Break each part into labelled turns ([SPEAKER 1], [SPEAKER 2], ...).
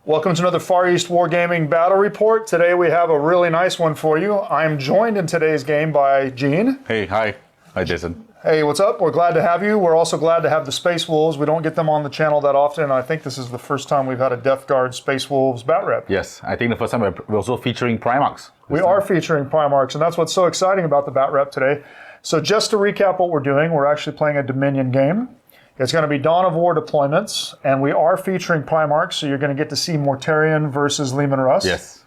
[SPEAKER 1] Welcome to another Far East Wargaming battle report. Today we have a really nice one for you. I'm joined in today's game by Gene.
[SPEAKER 2] Hey, hi. Hi, Jason.
[SPEAKER 1] Hey, what's up? We're glad to have you. We're also glad to have the Space Wolves. We don't get them on the channel that often. I think this is the first time we've had a Death Guard Space Wolves bat rep.
[SPEAKER 2] Yes, I think the first time we're also featuring Primarchs.
[SPEAKER 1] We are featuring Primarchs, and that's what's so exciting about the bat rep today. So just to recap what we're doing, we're actually playing a Dominion game. It's going to be Dawn of War deployments, and we are featuring Primarch, so you're going to get to see Mortarion versus Leman Russ.
[SPEAKER 2] Yes.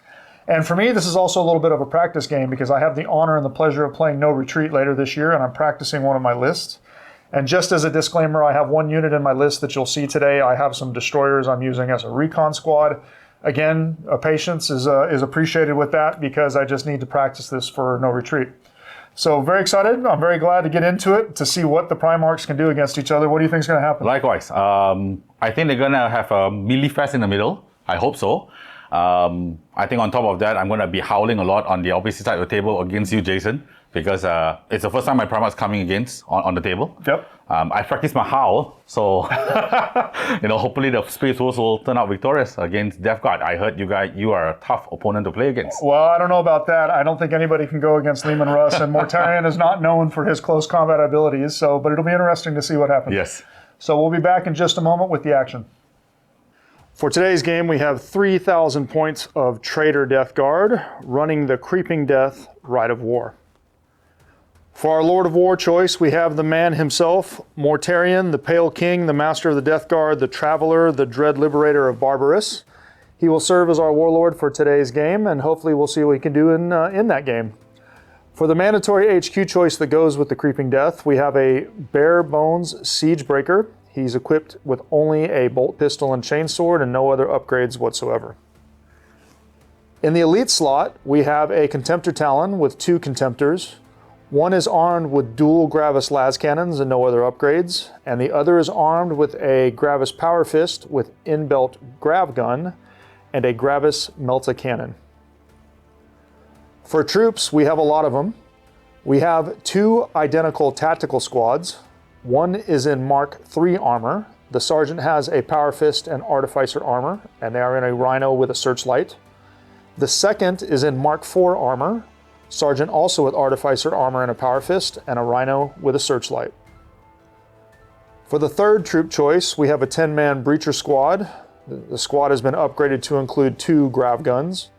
[SPEAKER 1] And for me, this is also a little bit of a practice game because I have the honor and the pleasure of playing No Retreat later this year, and I'm practicing one of my lists. And just as a disclaimer, I have one unit in my list that you'll see today. I have some destroyers I'm using as a recon squad. Again, patience is appreciated with that because I just need to practice this for No Retreat. So very excited. I'm very glad to get into it to see what the Primarchs can do against each other. What do you think is going to happen?
[SPEAKER 2] Likewise. I think they're going to have a melee fest in the middle. I hope so. I think on top of that, I'm going to be howling a lot on the opposite side of the table against you, Jason, because it's the first time my Primarch's coming against on the table.
[SPEAKER 1] Yep.
[SPEAKER 2] I practiced my howl, so hopefully the Space Wolves will turn out victorious against Death Guard. I heard you are a tough opponent to play against.
[SPEAKER 1] Well, I don't know about that. I don't think anybody can go against Leman Russ, and Mortarion is not known for his close combat abilities, but it'll be interesting to see what happens.
[SPEAKER 2] Yes.
[SPEAKER 1] So we'll be back in just a moment with the action. For today's game, we have 3,000 points of Traitor Death Guard running the Creeping Death Rite of War. For our Lord of War choice, we have the man himself, Mortarion, the Pale King, the Master of the Death Guard, the Traveler, the Dread Liberator of Barbarous. He will serve as our Warlord for today's game, and hopefully we'll see what he can do in that game. For the mandatory HQ choice that goes with the Creeping Death, we have a Bare Bones Siegebreaker. He's equipped with only a bolt pistol and chainsword and no other upgrades whatsoever. In the Elite slot, we have a Contemptor Talon with 2 Contemptors. One is armed with dual Gravis las cannons and no other upgrades, and the other is armed with a Gravis Power Fist with inbuilt grav gun and a Gravis Melta cannon. For troops, we have a lot of them. We have 2 identical tactical squads. One is in Mark III armor. The Sergeant has a Power Fist and Artificer armor, and they are in a Rhino with a searchlight. The second is in Mark IV armor. Sergeant also with Artificer armor and a Power Fist, and a Rhino with a searchlight. For the third troop choice, we have a 10-man Breacher squad. The squad has been upgraded to include 2 grav guns.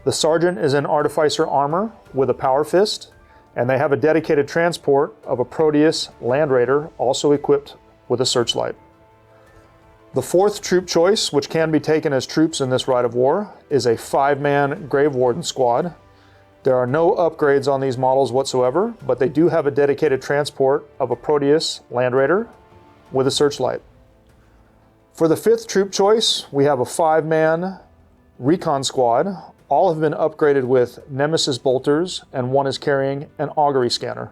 [SPEAKER 1] The Sergeant is in Artificer armor with a Power Fist, and they have a dedicated transport of a Proteus Land Raider, also equipped with a searchlight. The fourth troop choice, which can be taken as troops in this Rite of War, is a 5-man Grave Warden squad. There are no upgrades on these models whatsoever, but they do have a dedicated transport of a Proteus Land Raider with a searchlight. For the fifth troop choice, we have a 5-man Recon squad. All have been upgraded with Nemesis bolters, and one is carrying an augury scanner.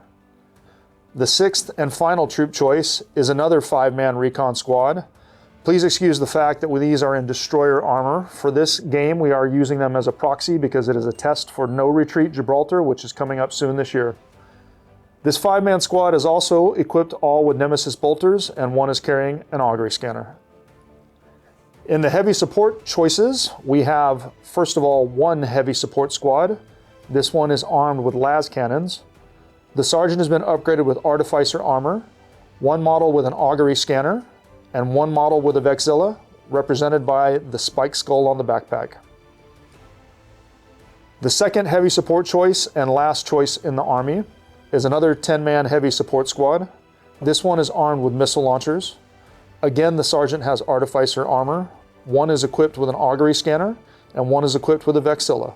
[SPEAKER 1] The sixth and final troop choice is another 5-man Recon squad. Please excuse the fact that these are in destroyer armor. For this game, we are using them as a proxy because it is a test for No Retreat Gibraltar, which is coming up soon this year. This 5-man squad is also equipped all with Nemesis bolters, and one is carrying an augury scanner. In the heavy support choices, we have, first of all, 1 heavy support squad. This one is armed with las cannons. The Sergeant has been upgraded with Artificer armor, 1 model with an augury scanner, and 1 model with a Vexilla, represented by the spike skull on the backpack. The second heavy support choice and last choice in the Army is another 10-man heavy support squad. This one is armed with missile launchers. Again, the Sergeant has Artificer armor. 1 is equipped with an augury scanner, and 1 is equipped with a Vexilla.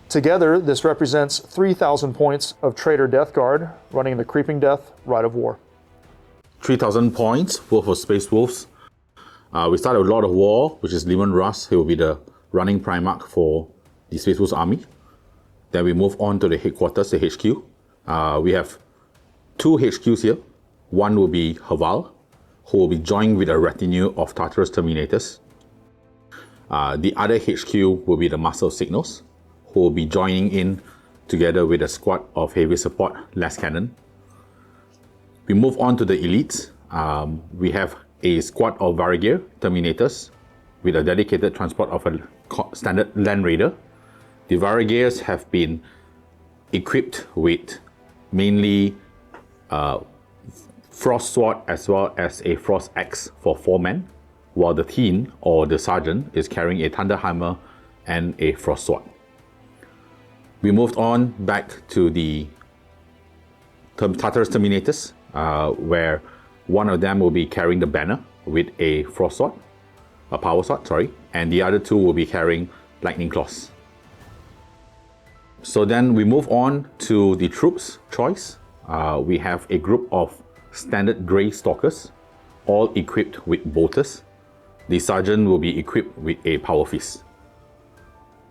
[SPEAKER 1] Together, this represents 3,000 points of Traitor Death Guard running the Creeping Death Rite of War.
[SPEAKER 2] 3,000 points worth of Space Wolves. We start with Lord of War, which is Leman Russ. He will be the running Primarch for the Space Wolves army. Then we move on to the headquarters, the HQ. We have 2 HQs here. One will be Haval, who will be joined with a retinue of Tartarus Terminators. The other HQ will be the Master of Signals, who will be joining in together with a squad of heavy support las cannon. We move on to the elites. We have a squad of Warriyo Terminators, with a dedicated transport of a standard Land Raider. The Warriors have been equipped with mainly Frost Sword as well as a Frost Axe for 4 men, while the Teen or the Sergeant is carrying a Thunder Hammer and a Frost Sword. We moved on back to the Tartarus Terminators, where one of them will be carrying the banner with a Frost Sword, a Power Sword, sorry, and the other two will be carrying Lightning Claws. So then we move on to the troops choice. We have a group of standard Grey Stalkers, all equipped with bolters. The Sergeant will be equipped with a Power Fist.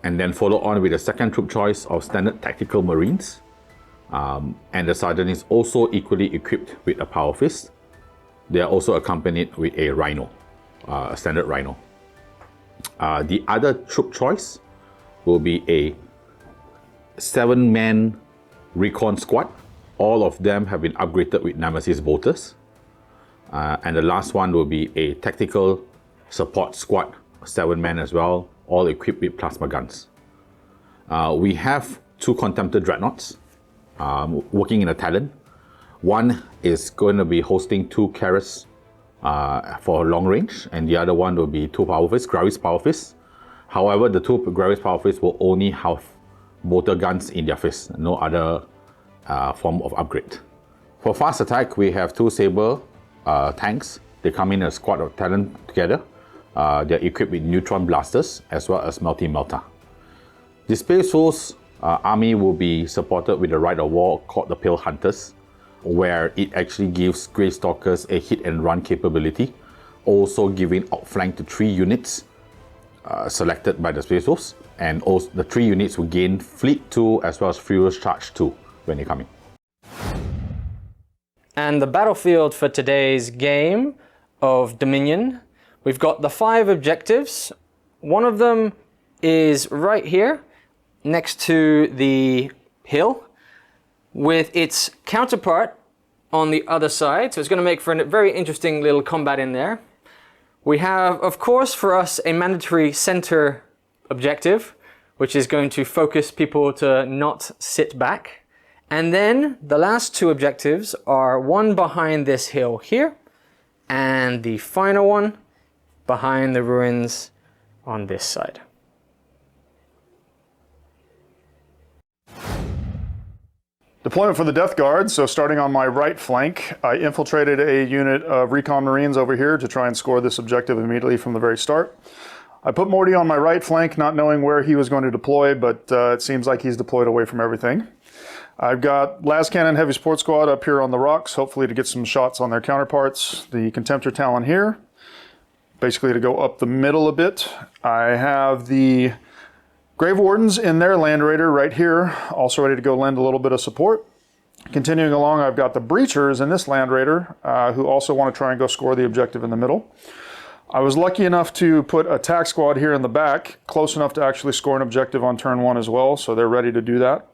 [SPEAKER 2] And then follow on with the second troop choice of standard Tactical Marines. And the Sergeant is also equally equipped with a Power Fist. They are also accompanied with a Rhino, a standard Rhino. The other troop choice will be a 7-man Recon Squad. All of them have been upgraded with Nemesis bolters. And the last one will be a Tactical Support Squad, 7-man as well, all equipped with plasma guns. We have 2 Contemptor Dreadnoughts working in a Talon. One is going to be hosting 2 Keras for long range, and the other one will be 2 Power Fists, Gravis Power Fists. However, the 2 Gravis Power Fists will only have bolter guns in their fists, no other form of upgrade. For fast attack, we have 2 Saber tanks. They come in a squad of Talon together. They're equipped with neutron blasters as well as multi-melta. The Space Wolves army will be supported with a Rite of War called the Pale Hunters, where it actually gives Grey Stalkers a hit and run capability, also giving outflank to 3 units selected by the Space Wolves, and also the 3 units will gain Fleet 2 as well as Furious Charge 2 when they come in.
[SPEAKER 3] And the battlefield for today's game of Dominion, we've got the 5 objectives. One of them is right here next to the hill with its counterpart on the other side. So it's going to make for a very interesting little combat in there. We have, of course, for us a mandatory center objective, which is going to focus people to not sit back. And then the last 2 objectives are one behind this hill here, and the final one behind the ruins on this side.
[SPEAKER 1] Deployment for the Death Guard. So starting on my right flank, I infiltrated a unit of Recon Marines over here to try and score this objective immediately from the very start. I put Morty on my right flank, not knowing where he was going to deploy, but it seems like he's deployed away from everything. I've got Las Cannon Heavy Support Squad up here on the rocks, hopefully to get some shots on their counterparts. The Contemptor Talon here, basically to go up the middle a bit. I have the Grave Wardens in their Land Raider right here, also ready to go lend a little bit of support. Continuing along, I've got the Breachers in this Land Raider, who also want to try and go score the objective in the middle. I was lucky enough to put a TAC squad here in the back, close enough to actually score an objective on turn 1 as well, so they're ready to do that.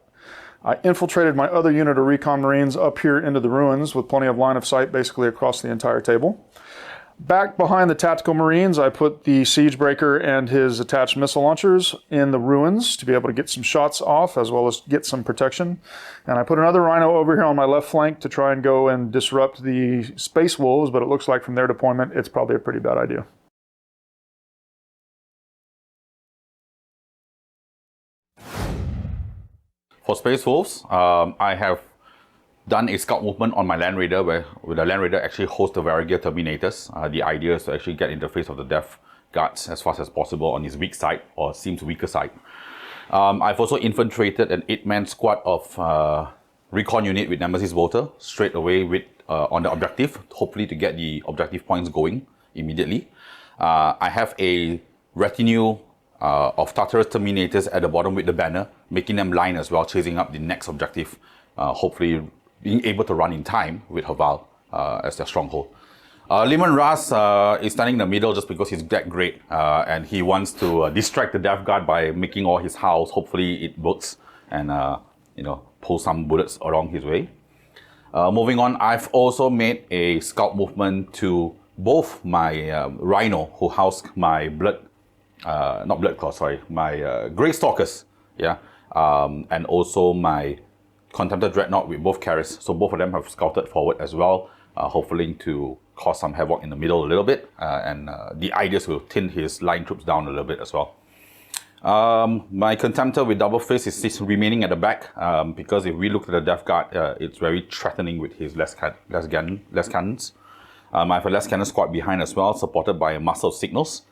[SPEAKER 1] I infiltrated my other unit of Recon Marines up here into the ruins with plenty of line of sight basically across the entire table. Back behind the Tactical Marines, I put the Siegebreaker and his attached missile launchers in the ruins to be able to get some shots off as well as get some protection. And I put another Rhino over here on my left flank to try and go and disrupt the Space Wolves, but it looks like from their deployment, it's probably a pretty bad idea.
[SPEAKER 2] For Space Wolves, I have done a scout movement on my Land Raider where the Land Raider actually hosts the Warriyo Terminators. The idea is to actually get in the face of the Death Guards as fast as possible on his weak side or seems weaker side. I've also infiltrated an 8-man squad of Recon unit with Nemesis Bolter straight away with on the objective, hopefully to get the objective points going immediately. I have a retinue of Tartarus Terminators at the bottom with the banner, making them line as well, chasing up the next objective, hopefully being able to run in time with Haval as their stronghold. Leman Russ is standing in the middle just because he's that great and he wants to distract the Death Guard by making all his house. Hopefully it works and pull some bullets along his way. Moving on, I've also made a scout movement to both my Rhino, who housed my my Grey Stalkers, yeah, and also my Contemptor Dreadnought with both carries. So both of them have scouted forward as well, hopefully to cause some havoc in the middle a little bit, and the ideas will thin his line troops down a little bit as well. My Contemptor with double fist is still remaining at the back, because if we look at the Death Guard, it's very threatening with his less cannons. I have a less cannon squad behind as well, supported by a Master of Signals,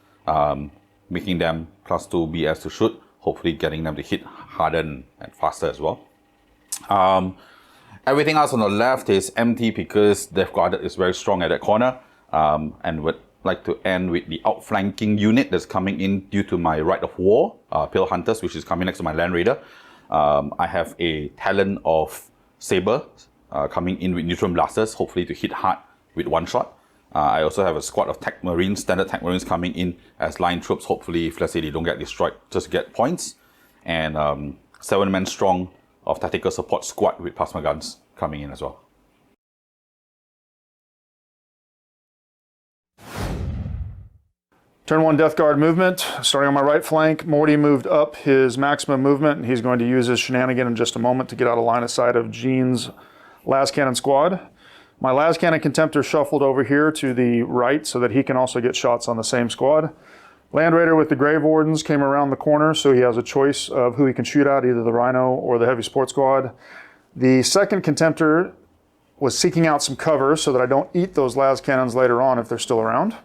[SPEAKER 2] making them +2 BS to shoot, hopefully getting them to hit harder and faster as well. Everything else on the left is empty because Death Guard is very strong at that corner, and would like to end with the outflanking unit that's coming in due to my Rite of War, Pale Hunters, which is coming next to my Land Raider. I have a Talon of Saber coming in with Neutron Blasters, hopefully to hit hard with one shot. I also have a squad of Tech Marines, standard Tech Marines coming in as line troops, hopefully if let's say they don't get destroyed, just get points. And 7-man strong of Tactical Support Squad with Plasma Guns coming in as well.
[SPEAKER 1] Turn 1 Death Guard movement. Starting on my right flank, Morty moved up his maximum movement, and he's going to use his shenanigan in just a moment to get out of line of sight of Gene's Las Cannon squad. My Las Cannon Contemptor shuffled over here to the right so that he can also get shots on the same squad. Land Raider with the Grave Wardens came around the corner, so he has a choice of who he can shoot at, either the Rhino or the Heavy Support Squad. The second Contemptor was seeking out some cover so that I don't eat those Las Cannons later on if they're still around.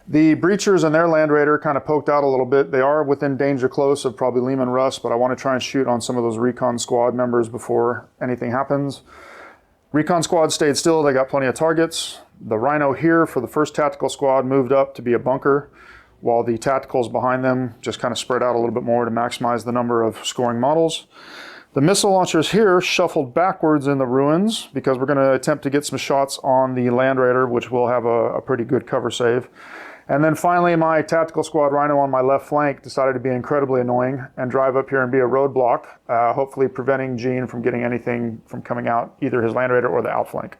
[SPEAKER 1] The Breachers and their Land Raider kind of poked out a little bit. They are within danger close of probably Lehman Russ, but I want to try and shoot on some of those Recon Squad members before anything happens. Recon Squad stayed still. They got plenty of targets. The Rhino here for the first Tactical Squad moved up to be a bunker, while the Tacticals behind them just kind of spread out a little bit more to maximize the number of scoring models. The missile launchers here shuffled backwards in the ruins because we're going to attempt to get some shots on the Land Raider, which will have a pretty good cover save. And then finally, my Tactical Squad Rhino on my left flank decided to be incredibly annoying and drive up here and be a roadblock, hopefully preventing Gene from getting anything from coming out, either his Land Raider or the outflank.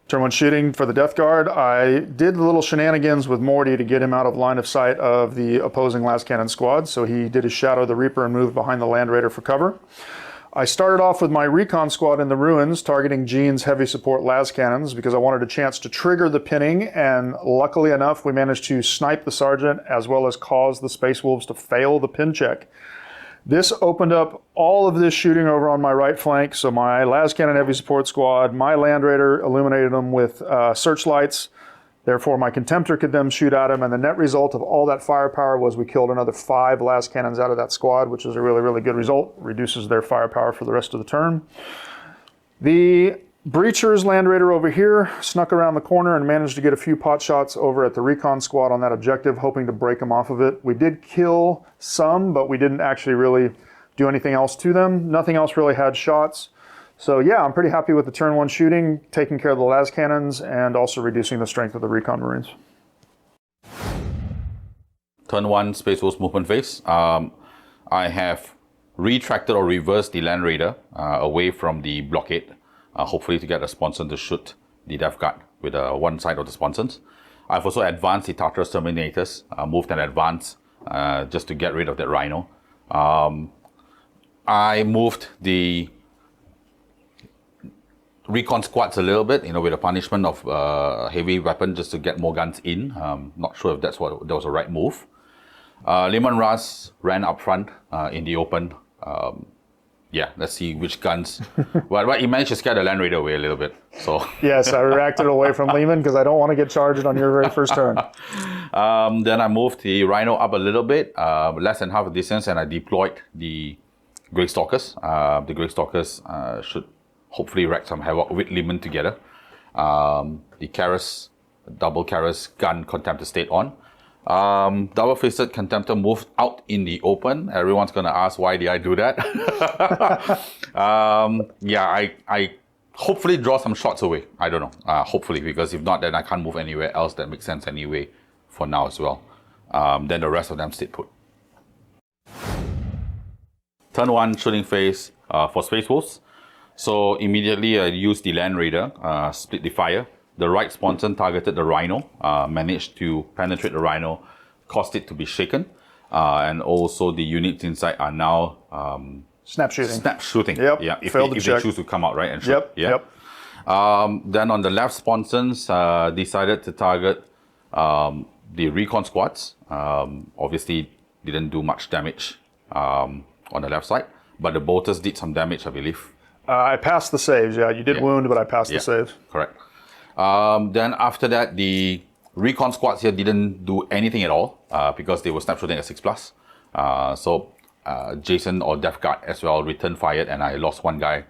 [SPEAKER 1] Turn 1 shooting for the Death Guard. I did the little shenanigans with Morty to get him out of line of sight of the opposing Las Cannon squad, so he did his Shadow the Reaper and moved behind the Land Raider for cover. I started off with my Recon Squad in the ruins, targeting Gene's heavy support las cannons because I wanted a chance to trigger the pinning, and luckily enough, we managed to snipe the Sergeant as well as cause the Space Wolves to fail the pin check. This opened up all of this shooting over on my right flank, so my las cannon heavy support squad, my Land Raider illuminated them with searchlights. Therefore, my Contemptor could then shoot at him, and the net result of all that firepower was we killed another 5 las cannons out of that squad, which is a really, really good result. Reduces their firepower for the rest of the turn. The Breachers Land Raider over here snuck around the corner and managed to get a few pot shots over at the Recon squad on that objective, hoping to break them off of it. We did kill some, but we didn't actually really do anything else to them. Nothing else really had shots. So yeah, I'm pretty happy with the turn 1 shooting, taking care of the las cannons, and also reducing the strength of the Recon Marines.
[SPEAKER 2] Turn 1 Space Wolves movement phase. I have retracted or reversed the Land Raider away from the blockade, hopefully to get the Sponson to shoot the Death Guard with one side of the Sponsons. I've also advanced the Tartarus Terminators, moved and advanced just to get rid of that Rhino. I moved the Recon squads a little bit, with the punishment of heavy weapon just to get more guns in. Not sure if that was the right move. Lehman Russ ran up front in the open. Yeah, let's see which guns. Well, he managed to scare the Land Raider away a little bit. So
[SPEAKER 1] yes, I reacted away from Lehman because I don't want to get charged on your very first turn.
[SPEAKER 2] Then I moved the Rhino up a little bit, less than half the distance, and I deployed the Grey Stalkers. The Grey Stalkers should hopefully wreak some havoc with Lehman together. The Karas, double Karas gun Contemptor stayed on. Double-fisted Contemptor moved out in the open. Everyone's going to ask, why did I do that? Yeah, I hopefully draw some shots away. I don't know. Hopefully, because if not, then I can't move anywhere else that makes sense anyway for now as well. Then the rest of them stayed put. Turn 1 shooting phase for Space Wolves. So immediately I used the Land Raider, split the fire. The right sponson targeted the Rhino, managed to penetrate the Rhino, caused it to be shaken. And also the units inside are now
[SPEAKER 1] Snap shooting.
[SPEAKER 2] snap shooting.
[SPEAKER 1] Yep.
[SPEAKER 2] Yeah, if
[SPEAKER 1] Failed
[SPEAKER 2] they
[SPEAKER 1] to check.
[SPEAKER 2] choose to come out, right? And shoot.
[SPEAKER 1] Yep.
[SPEAKER 2] Yeah.
[SPEAKER 1] Yep.
[SPEAKER 2] Then on the left sponsons, decided to target the recon squads. Obviously didn't do much damage on the left side, but the bolters did some damage, I believe.
[SPEAKER 1] I passed the saves. Yeah, you did wound, but I passed the saves.
[SPEAKER 2] Correct. Then after that, the recon squads here didn't do anything at all because they were snap shooting at 6+. So Jason or Death Guard as well returned fired, and I lost one guy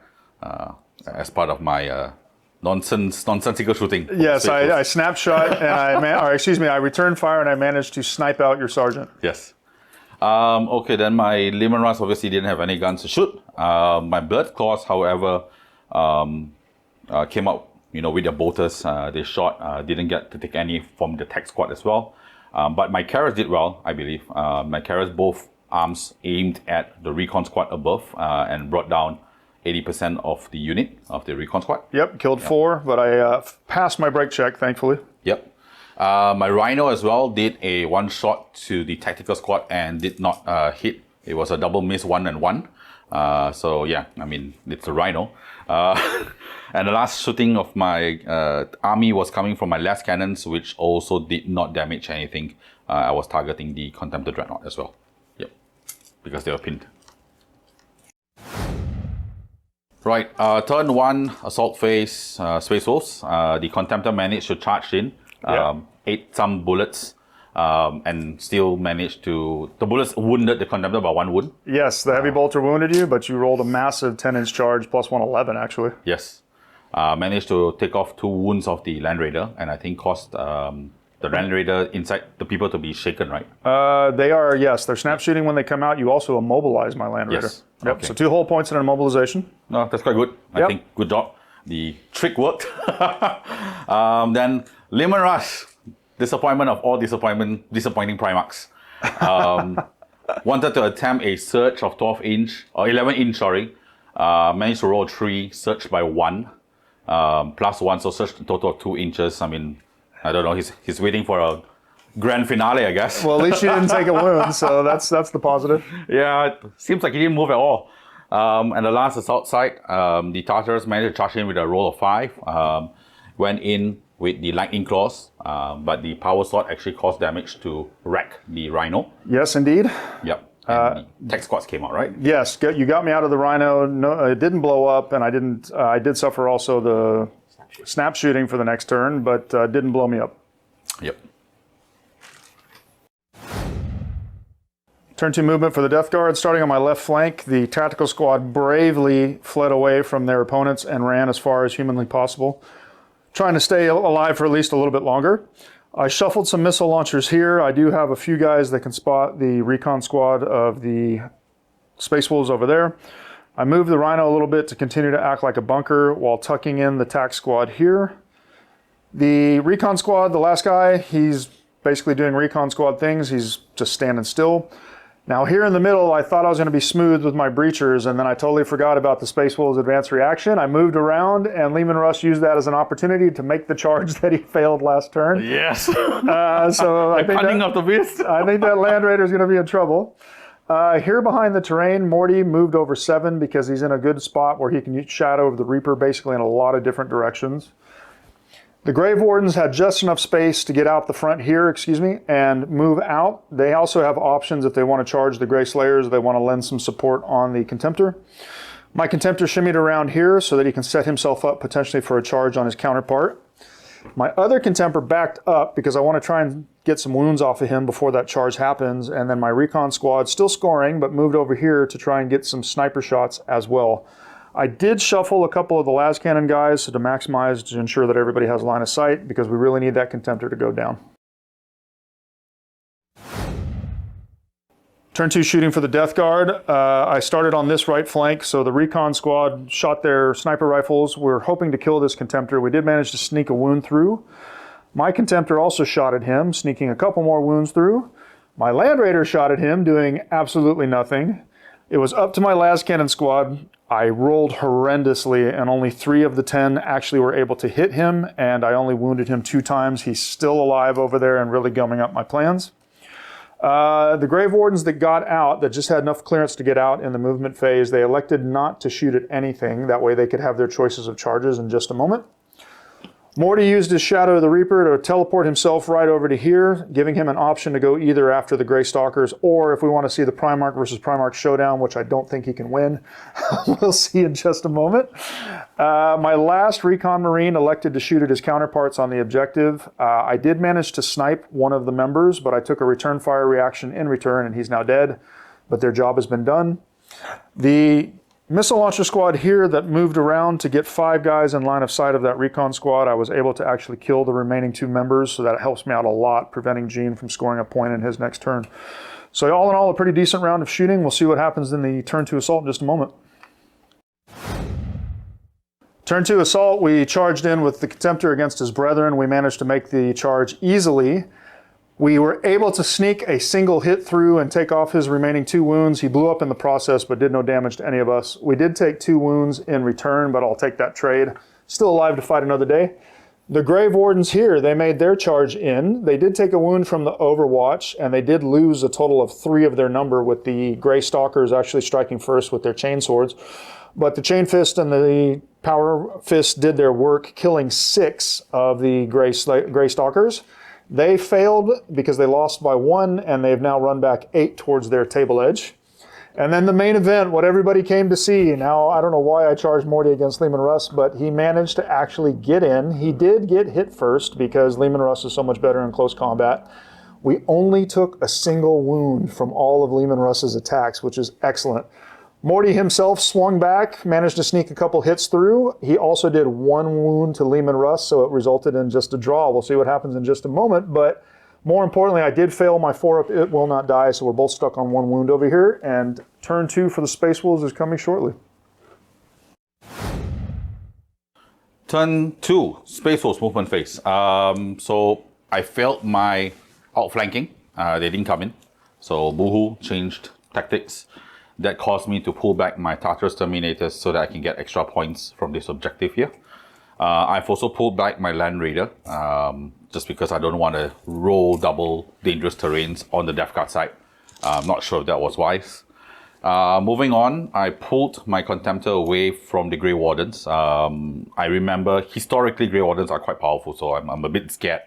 [SPEAKER 2] as part of my nonsensical shooting.
[SPEAKER 1] Yes, I snapshot and I returned fire and I managed to snipe out your sergeant.
[SPEAKER 2] Yes. Okay, then my Leman Russ obviously didn't have any guns to shoot. My Blood Claws, however, came out, with their bolters. They shot, didn't get to take any from the tech squad as well. But my Carrots did well, I believe. My Carrots, both arms aimed at the recon squad above and brought down 80% of the unit of the recon squad.
[SPEAKER 1] Yep, killed 4, but I passed my break check, thankfully.
[SPEAKER 2] Yep. My Rhino as well did a one shot to the tactical squad and did not hit. It was a double miss 1 and 1. So yeah, I mean, it's a Rhino. And the last shooting of my army was coming from my last cannons, which also did not damage anything. I was targeting the Contemptor Dreadnought as well. Yep, because they were pinned. Right, turn 1, assault phase, Space Wolves. The Contemptor managed to charge in, ate some bullets, and still managed to... The bullets wounded the Contemptor by 1 wound.
[SPEAKER 1] Yes, the heavy bolter wounded you, but you rolled a massive 10-inch charge plus 111, actually.
[SPEAKER 2] Yes. Managed to take off 2 wounds of the Land Raider, and I think caused the Land Raider inside the people to be shaken, right?
[SPEAKER 1] They are, yes. They're snap shooting when they come out. You also immobilize my Land Raider.
[SPEAKER 2] Yes.
[SPEAKER 1] Yep,
[SPEAKER 2] Okay.
[SPEAKER 1] so 2 whole points in immobilization.
[SPEAKER 2] No, that's quite good. I think good job. The trick worked. Then Leman Rush, disappointment of all disappointing Primarchs. Wanted to attempt a surge of 12-inch or 11-inch. Sorry, managed to roll 3, surged by 1, plus 1, so surged a total of 2 inches. I mean, I don't know. He's waiting for a grand finale, I guess.
[SPEAKER 1] Well, at least you didn't take a wound, so that's the positive.
[SPEAKER 2] Yeah, it seems like he didn't move at all. And the last assault site, the Tartars managed to charge in with a roll of 5. Went in with the lightning claws, but the power sword actually caused damage to wreck the Rhino.
[SPEAKER 1] Yes, indeed.
[SPEAKER 2] Yep. And the tech squads came out, right?
[SPEAKER 1] Yes, you got me out of the Rhino. No, it didn't blow up, and I did suffer also the snap shooting for the next turn, but didn't blow me up.
[SPEAKER 2] Yep.
[SPEAKER 1] Turn 2 movement for the Death Guard. Starting on my left flank, the tactical squad bravely fled away from their opponents and ran as far as humanly possible, trying to stay alive for at least a little bit longer. I shuffled some missile launchers here. I do have a few guys that can spot the recon squad of the Space Wolves over there. I moved the Rhino a little bit to continue to act like a bunker while tucking in the TAC squad here. The recon squad, the last guy, he's basically doing recon squad things. He's just standing still. Now here in the middle, I thought I was going to be smooth with my breachers, and then I totally forgot about the Space Wolves advanced reaction. I moved around, and Leman Russ used that as an opportunity to make the charge that he failed last turn.
[SPEAKER 2] Yes.
[SPEAKER 1] So I think
[SPEAKER 2] Cunning of the beast.
[SPEAKER 1] I think that Land Raider is going to be in trouble. Here behind the terrain, Morty moved over 7 because he's in a good spot where he can use Shadow of the Reaper basically in a lot of different directions. The Grave Wardens had just enough space to get out the front here, and move out. They also have options if they want to charge the Grey Slayers, they want to lend some support on the Contemptor. My Contemptor shimmied around here so that he can set himself up potentially for a charge on his counterpart. My other Contemptor backed up because I want to try and get some wounds off of him before that charge happens, and then my recon squad, still scoring, but moved over here to try and get some sniper shots as well. I did shuffle a couple of the las cannon guys to maximize, to ensure that everybody has line of sight, because we really need that Contemptor to go down. Turn 2 shooting for the Death Guard. I started on this right flank, so the recon squad shot their sniper rifles. We're hoping to kill this Contemptor. We did manage to sneak a wound through. My Contemptor also shot at him, sneaking a couple more wounds through. My Land Raider shot at him, doing absolutely nothing. It was up to my las cannon squad, I rolled horrendously, and only 3 of the 10 actually were able to hit him, and I only wounded him 2 times. He's still alive over there and really gumming up my plans. The Grave Wardens that got out, that just had enough clearance to get out in the movement phase, they elected not to shoot at anything. That way they could have their choices of charges in just a moment. Morty used his Shadow of the Reaper to teleport himself right over to here, giving him an option to go either after the Grey Stalkers, or if we want to see the Primarch versus Primarch showdown, which I don't think he can win. We'll see in just a moment. My last Recon Marine elected to shoot at his counterparts on the objective. I did manage to snipe one of the members, but I took a return fire reaction in return, and he's now dead, but their job has been done. The missile launcher squad here that moved around to get 5 guys in line of sight of that recon squad, I was able to actually kill the remaining 2 members, so that helps me out a lot, preventing Gene from scoring a point in his next turn. So all in all, a pretty decent round of shooting. We'll see what happens in the turn 2 assault in just a moment. Turn 2 assault, we charged in with the Contemptor against his brethren. We managed to make the charge easily. We were able to sneak a single hit through and take off his remaining 2 wounds. He blew up in the process, but did no damage to any of us. We did take 2 wounds in return, but I'll take that trade. Still alive to fight another day. The Grave Wardens here, they made their charge in. They did take a wound from the Overwatch, and they did lose a total of 3 of their number, with the Grey Stalkers actually striking first with their chain swords. But the Chain Fist and the Power Fist did their work, killing 6 of the Grey Stalkers. They failed because they lost by 1, and they've now run back 8 towards their table edge. And then the main event, what everybody came to see. Now, I don't know why I charged Morty against Leman Russ, but he managed to actually get in. He did get hit first because Leman Russ is so much better in close combat. We only took a single wound from all of Leman Russ's attacks, which is excellent. Morty himself swung back, managed to sneak a couple hits through. He also did 1 wound to Leman Russ, so it resulted in just a draw. We'll see what happens in just a moment, but more importantly, I did fail my 4-up It Will Not Die, so we're both stuck on 1 wound over here, and turn 2 for the Space Wolves is coming shortly.
[SPEAKER 2] Turn 2, Space Wolves movement phase. So I failed my outflanking. They didn't come in. So Boohoo changed tactics. That caused me to pull back my Tartarus Terminators so that I can get extra points from this objective here. I've also pulled back my Land Raider, just because I don't want to roll double dangerous terrains on the Death Guard side. I'm not sure if that was wise. Moving on, I pulled my Contemptor away from the Grey Wardens. I remember historically Grey Wardens are quite powerful, so I'm a bit scared.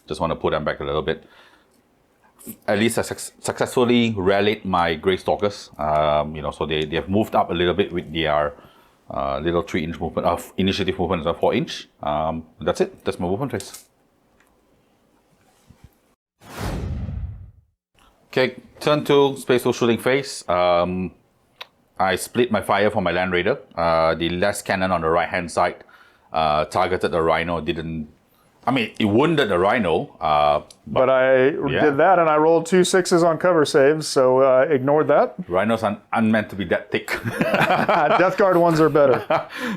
[SPEAKER 2] Just want to pull them back a little bit. At least I successfully rallied my Grey Stalkers. So they have moved up a little bit with their little 3-inch movement of initiative movement of 4-inch. That's it. That's my movement phase. Okay, turn 2, Space Wolf shooting phase. I split my fire for my Land Raider. The last cannon on the right hand side targeted the Rhino. It wounded the Rhino.
[SPEAKER 1] But I did that, and I rolled 2 6s on cover saves, so ignored that.
[SPEAKER 2] Rhinos aren't meant to be that thick.
[SPEAKER 1] Death Guard ones are better.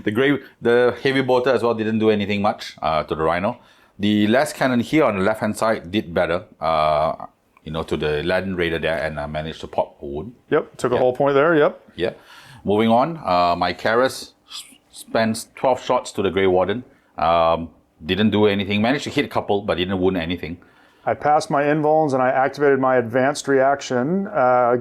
[SPEAKER 2] The heavy bolter as well didn't do anything much to the Rhino. The last cannon here on the left hand side did better. To the Land Raider there, and I managed to pop a wound.
[SPEAKER 1] Yep, took a whole point there, yep.
[SPEAKER 2] Yeah. Moving on, my Karas spends 12 shots to the Grey Warden. Didn't do anything. Managed to hit a couple, but didn't wound anything.
[SPEAKER 1] I passed my invulns and I activated my advanced reaction,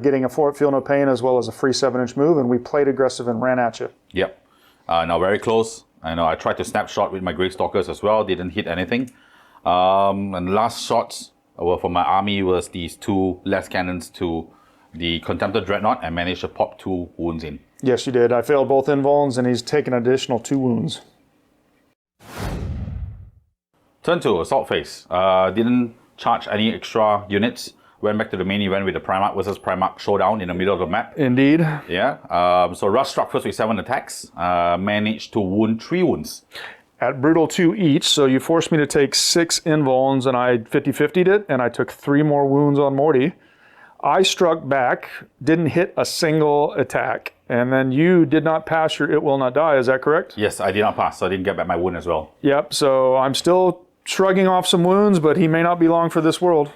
[SPEAKER 1] getting a 4-up Feel No Pain as well as a free 7-inch move, and we played aggressive and ran at you.
[SPEAKER 2] Yep. Now very close. I tried to snapshot with my Grey Stalkers as well. Didn't hit anything. And last shots for my army was these 2 last cannons to the Contemptor Dreadnought, and managed to pop 2 wounds in.
[SPEAKER 1] Yes, you did. I failed both invulns, and he's taken an additional 2 wounds.
[SPEAKER 2] Turn 2, Assault phase. Didn't charge any extra units. Went back to the main event with the Primarch versus Primarch showdown in the middle of the map.
[SPEAKER 1] Indeed.
[SPEAKER 2] Yeah. So Rush struck first with 7 attacks. Managed to wound 3 wounds.
[SPEAKER 1] At brutal 2 each, so you forced me to take 6 invulns, and I 50-50'd it, and I took 3 more wounds on Morty. I struck back, didn't hit a single attack, and then you did not pass your It Will Not Die, is that correct?
[SPEAKER 2] Yes, I did not pass, so I didn't get back my wound as well.
[SPEAKER 1] Yep, so I'm still shrugging off some wounds, but he may not be long for this world.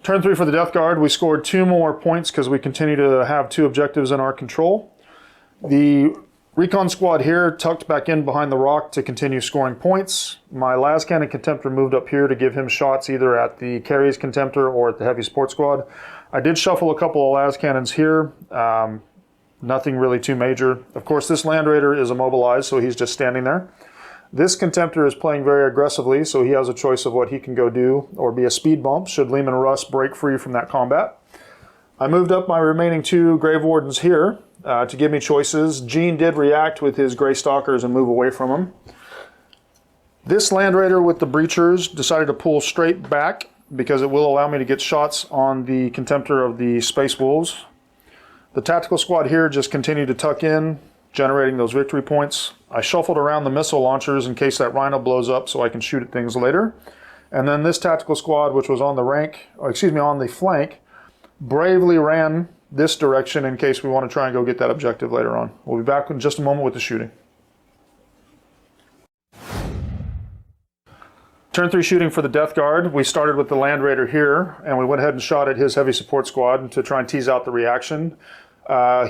[SPEAKER 1] Turn 3 for the Death Guard. We scored 2 more points because we continue to have 2 objectives in our control. The Recon Squad here tucked back in behind the rock to continue scoring points. My las cannon Contemptor moved up here to give him shots either at the Carries Contemptor or at the Heavy Support Squad. I did shuffle a couple of las cannons here. Nothing really too major. Of course, this Land Raider is immobilized, so he's just standing there. This Contemptor is playing very aggressively, so he has a choice of what he can go do or be a speed bump should Leman Russ break free from that combat. I moved up my remaining 2 Grave Wardens here to give me choices. Gene did react with his Grey Stalkers and move away from him. This Land Raider with the Breachers decided to pull straight back because it will allow me to get shots on the Contemptor of the Space Wolves. The Tactical Squad here just continued to tuck in, generating those victory points. I shuffled around the missile launchers in case that Rhino blows up so I can shoot at things later. And then this Tactical Squad, which was on the flank, bravely ran this direction in case we want to try and go get that objective later on. We'll be back in just a moment with the shooting. Turn 3 shooting for the Death Guard. We started with the Land Raider here, and we went ahead and shot at his Heavy Support Squad to try and tease out the reaction.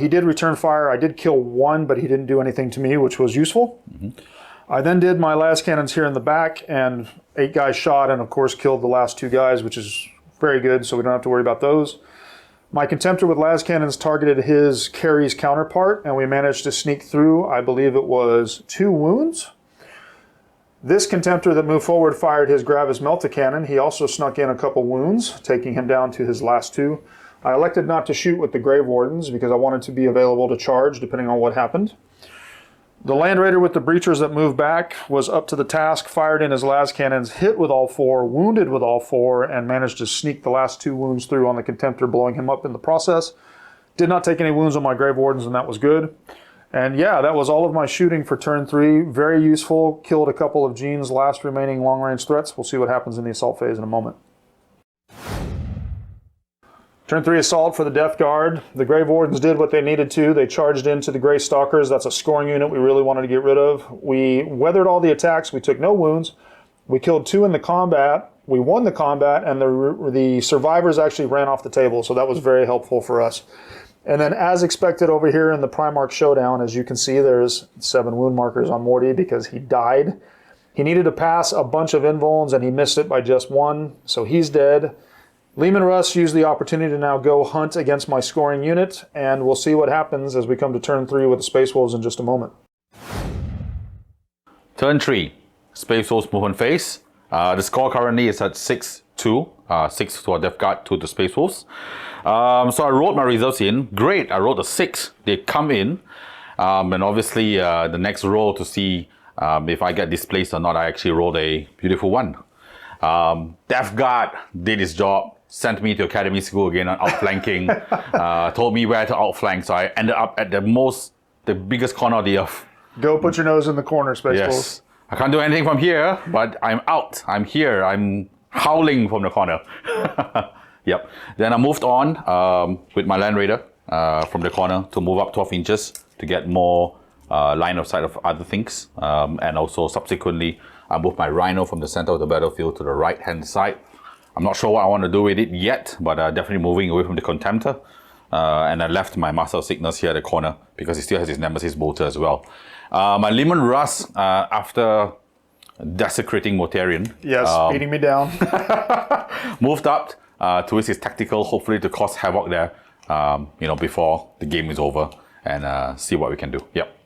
[SPEAKER 1] He did return fire. I did kill 1, but he didn't do anything to me, which was useful. I then did my las cannons here in the back, and 8 guys shot, and of course killed the last 2 guys, which is very good, so we don't have to worry about those. My Contemptor with las cannons targeted his Carries counterpart, and we managed to sneak through, I believe it was 2 wounds. This Contemptor that moved forward fired his Gravis Melta cannon. He also snuck in a couple wounds, taking him down to his last 2. I elected not to shoot with the Grave Wardens because I wanted to be available to charge depending on what happened. The Land Raider with the Breachers that moved back was up to the task, fired in his las cannons, hit with all 4, wounded with all 4, and managed to sneak the last 2 wounds through on the Contemptor, blowing him up in the process. Did not take any wounds on my Grave Wardens, and that was good. And yeah, that was all of my shooting for turn 3. Very useful. Killed a couple of Gene's last remaining long-range threats. We'll see what happens in the assault phase in a moment. Turn 3 assault for the Death Guard. The Grave Wardens did what they needed to. They charged into the Grey Stalkers. That's a scoring unit we really wanted to get rid of. We weathered all the attacks. We took no wounds. We killed 2 in the combat. We won the combat, and the survivors actually ran off the table, so that was very helpful for us. And then as expected over here in the Primarch showdown, as you can see, there's 7 wound markers on Morty because he died. He needed to pass a bunch of invulns, and he missed it by just 1, so he's dead. Leman Russ used the opportunity to now go hunt against my scoring unit, and we'll see what happens as we come to turn 3 with the Space Wolves in just a moment.
[SPEAKER 2] Turn 3, Space Wolves movement phase. The score currently is at 6-2. 6 to our Death Guard, 2 to Space Wolves. So I rolled my results in. Great, I rolled a 6. They come in. And obviously the next roll to see if I get displaced or not, I actually rolled a beautiful 1. Death Guard did his job. Sent me to academy school again on outflanking, told me where to outflank, so I ended up at the biggest corner of the earth.
[SPEAKER 1] Go put your nose in the corner, Space Wolves.
[SPEAKER 2] Yes. I can't do anything from here, but I'm out. I'm here. I'm howling from the corner. Yep. Then I moved on with my Land Raider from the corner to move up 12 inches to get more line of sight of other things. And also subsequently, I moved my Rhino from the center of the battlefield to the right-hand side. I'm not sure what I want to do with it yet, but definitely moving away from the Contemptor. And I left my Master of Sickness here at the corner because he still has his Nemesis bolter as well. My Leman Russ, after desecrating Mortarion.
[SPEAKER 1] Yes, beating me down.
[SPEAKER 2] Moved up towards his tactical, hopefully to cause havoc there, before the game is over and see what we can do. Yep.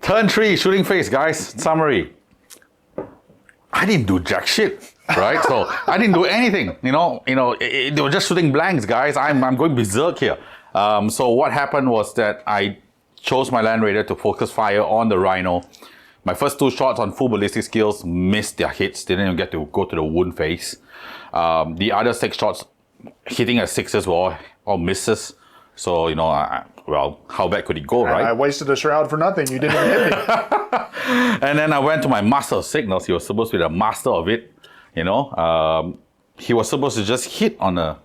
[SPEAKER 2] Turn 3, shooting phase, guys. Summary. I didn't do jack shit, right? So I didn't do anything. They were just shooting blanks, guys. I'm going berserk here. So what happened was that I chose my Land Raider to focus fire on the Rhino. My first 2 shots on full ballistic skills missed their hits. Didn't even get to go to the wound phase. The other 6 shots hitting at 6s were all misses. So, how bad could it go, right?
[SPEAKER 1] I wasted a shroud for nothing. You didn't even hit me.
[SPEAKER 2] And then I went to my Master of Signals. He was supposed to be the master of it. He was supposed to just hit on a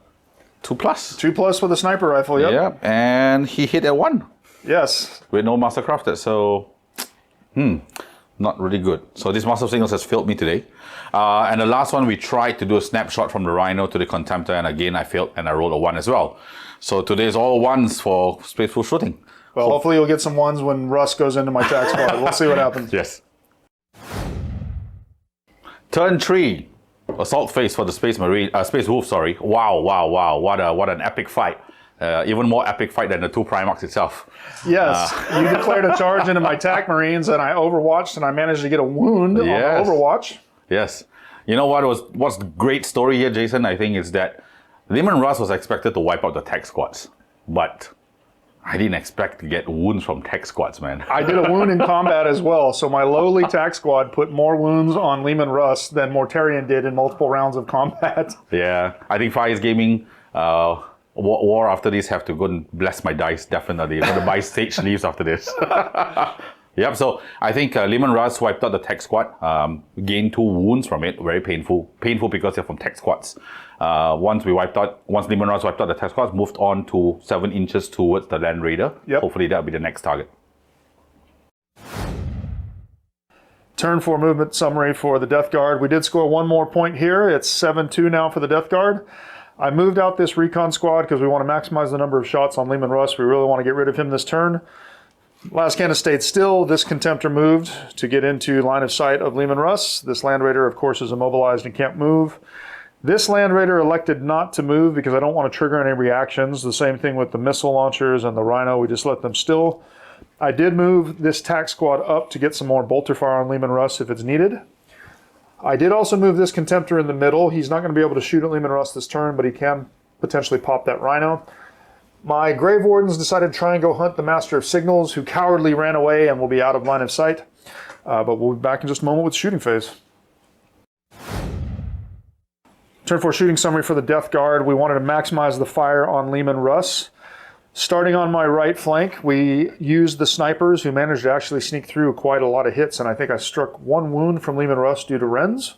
[SPEAKER 2] 2+.
[SPEAKER 1] 2+ with a sniper rifle, yep.
[SPEAKER 2] Yeah, and he hit at 1.
[SPEAKER 1] Yes.
[SPEAKER 2] With no Master Crafted, so... not really good. So this Master of Signals has failed me today. And the last one, we tried to do a snapshot from the Rhino to the Contemptor, and again I failed, and I rolled a 1 as well. So today's all 1s for Space Wolf shooting.
[SPEAKER 1] Well, hopefully you'll get some 1s when Russ goes into my tax squad. We'll see what happens.
[SPEAKER 2] Yes. Turn 3, Assault Phase for the Space Wolf, sorry. Wow, what an epic fight. Even more epic fight than the 2 Primarchs itself.
[SPEAKER 1] Yes, you declared a charge into my TAC Marines, and I overwatched, and I managed to get a wound on the Overwatch.
[SPEAKER 2] Yes. You know what's the great story here, Jason? I think is that Leman Russ was expected to wipe out the tech squads, but I didn't expect to get wounds from tech squads, man.
[SPEAKER 1] I did a wound in combat as well, so my lowly TAC squad put more wounds on Leman Russ than Mortarion did in multiple rounds of combat.
[SPEAKER 2] Yeah, I think Fire East Gaming War after this have to go and bless my dice, definitely. I'm going to buy stage leaves after this. Yep, so I think Leman Russ wiped out the tech squad, gained 2 wounds from it, very painful. Painful because they're from tech squads. Once Leman Russ wiped out the tech squads, moved on to 7 inches towards the Land Raider.
[SPEAKER 1] Yep.
[SPEAKER 2] Hopefully that'll be the next target.
[SPEAKER 1] Turn 4 movement summary for the Death Guard. We did score 1 more point here. It's 7-2 now for the Death Guard. I moved out this recon squad because we want to maximize the number of shots on Leman Russ. We really want to get rid of him this turn. Last cannon stayed still. This Contemptor moved to get into line of sight of Leman Russ. This Land Raider, of course, is immobilized and can't move. This Land Raider elected not to move because I don't want to trigger any reactions. The same thing with the missile launchers and the Rhino. We just let them still. I did move this TAC squad up to get some more bolter fire on Leman Russ if it's needed. I did also move this Contemptor in the middle. He's not going to be able to shoot at Leman Russ this turn, but he can potentially pop that Rhino. My Grave Wardens decided to try and go hunt the Master of Signals, who cowardly ran away and will be out of line of sight. But we'll be back in just a moment with shooting phase. Turn 4 shooting summary for the Death Guard. We wanted to maximize the fire on Leman Russ. Starting on my right flank, we used the snipers, who managed to actually sneak through quite a lot of hits, and I think I struck 1 wound from Leman Russ due to Rens.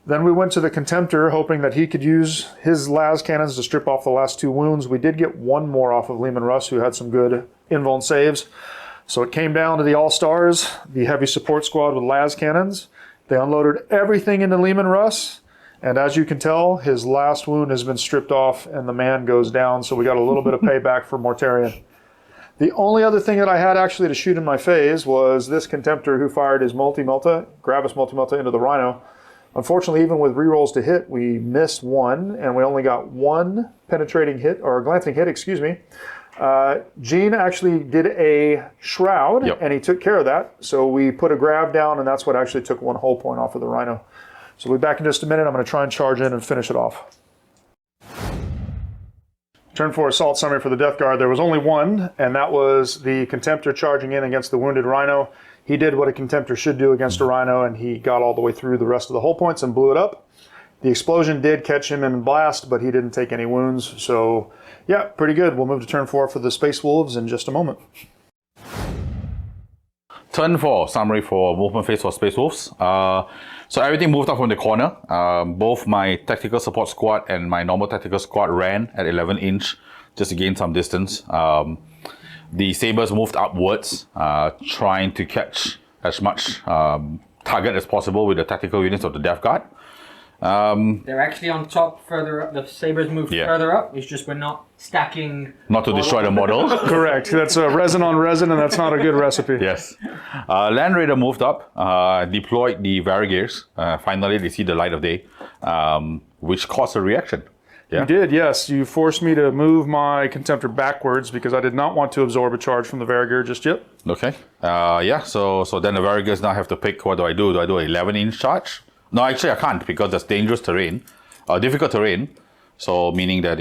[SPEAKER 1] Then we went to the Contemptor, hoping that he could use his las cannons to strip off the last 2 wounds. We did get 1 more off of Leman Russ, who had some good invuln saves. So it came down to the All-Stars, the heavy support squad with las cannons. They unloaded everything into Leman Russ, and as you can tell, his last wound has been stripped off and the man goes down, so we got a little bit of payback for Mortarion. The only other thing that I had actually to shoot in my phase was this Contemptor who fired his Gravis Multi-Melta into the Rhino. Unfortunately, even with rerolls to hit, we missed 1, and we only got 1 penetrating hit, or glancing hit, excuse me. Gene actually did a shroud, and he took care of that. So we put a grab down, and that's what actually took 1 hull point off of the Rhino. So we'll be back in just a minute. I'm going to try and charge in and finish it off. Turn 4 assault summary for the Death Guard. There was only 1, and that was the Contemptor charging in against the wounded Rhino. He did what a Contemptor should do against a Rhino, and he got all the way through the rest of the hull points and blew it up. The explosion did catch him in blast, but he didn't take any wounds. So, yeah, pretty good. We'll move to turn 4 for the Space Wolves in just a moment.
[SPEAKER 2] Turn 4, summary for movement phase for Space Wolves. So everything moved up from the corner. Both my tactical support squad and my normal tactical squad ran at 11 inch just to gain some distance. The Sabres moved upwards, trying to catch as much target as possible with the tactical units of the Death Guard.
[SPEAKER 3] They're actually on top further up. The Sabres moved further up. It's just we're not stacking.
[SPEAKER 2] Not to destroy the model.
[SPEAKER 1] Correct. That's a resin on resin, and that's not a good recipe.
[SPEAKER 2] Yes. Land Raider moved up, deployed the Varigers. Finally, they see the light of day, which caused a reaction. Yeah.
[SPEAKER 1] You did, yes. You forced me to move my Contemptor backwards because I did not want to absorb a charge from the Variger just yet.
[SPEAKER 2] Okay. So then the Varigers now have to pick, what do I do? Do I do an 11-inch charge? No, actually I can't because that's dangerous terrain, difficult terrain. So meaning that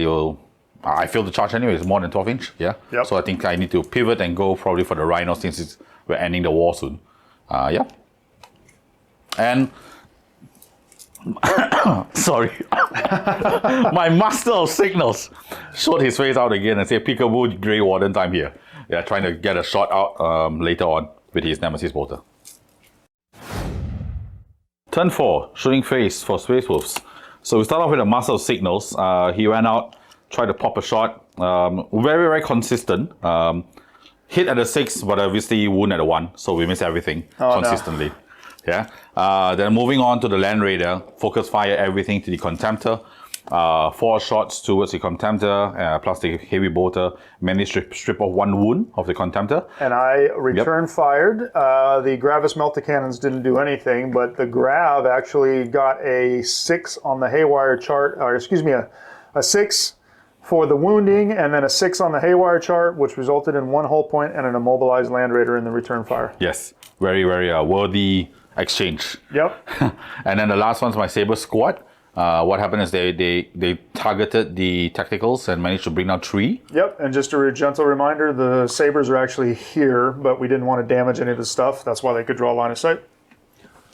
[SPEAKER 2] I feel the charge anyway, it's more than 12 inch, yeah?
[SPEAKER 1] Yep.
[SPEAKER 2] So I think I need to pivot and go probably for the Rhino since we're ending the war soon. Yeah. And, sorry, my Master of Signals showed his face out again and said, peekaboo, Grey Warden time here. Yeah, trying to get a shot out later on with his Nemesis bolter. Turn 4, shooting phase for Space Wolves. So we start off with a Master of Signals. He ran out, tried to pop a shot. Very, very consistent. hit at the 6, but obviously wound at the 1, so we miss everything consistently. No. Yeah. Then moving on to the Land Raider, focus fire everything to the Contemptor. 4 shots towards the Contemptor, plus the heavy bolter, managed to strip off 1 wound of the Contemptor.
[SPEAKER 1] And I return fired. The Gravis Melta Cannons didn't do anything, but the Grav actually got a 6 on the Haywire chart, or excuse me, a 6 for the wounding, and then a 6 on the Haywire chart, which resulted in 1 hull point and an immobilized Land Raider in the return fire.
[SPEAKER 2] Yes, very, very worthy exchange.
[SPEAKER 1] Yep.
[SPEAKER 2] And then the last one's my Saber squad. What happened is they targeted the tacticals and managed to bring down 3.
[SPEAKER 1] Yep, and just a gentle reminder, the Sabres are actually here, but we didn't want to damage any of the stuff. That's why they could draw line of sight.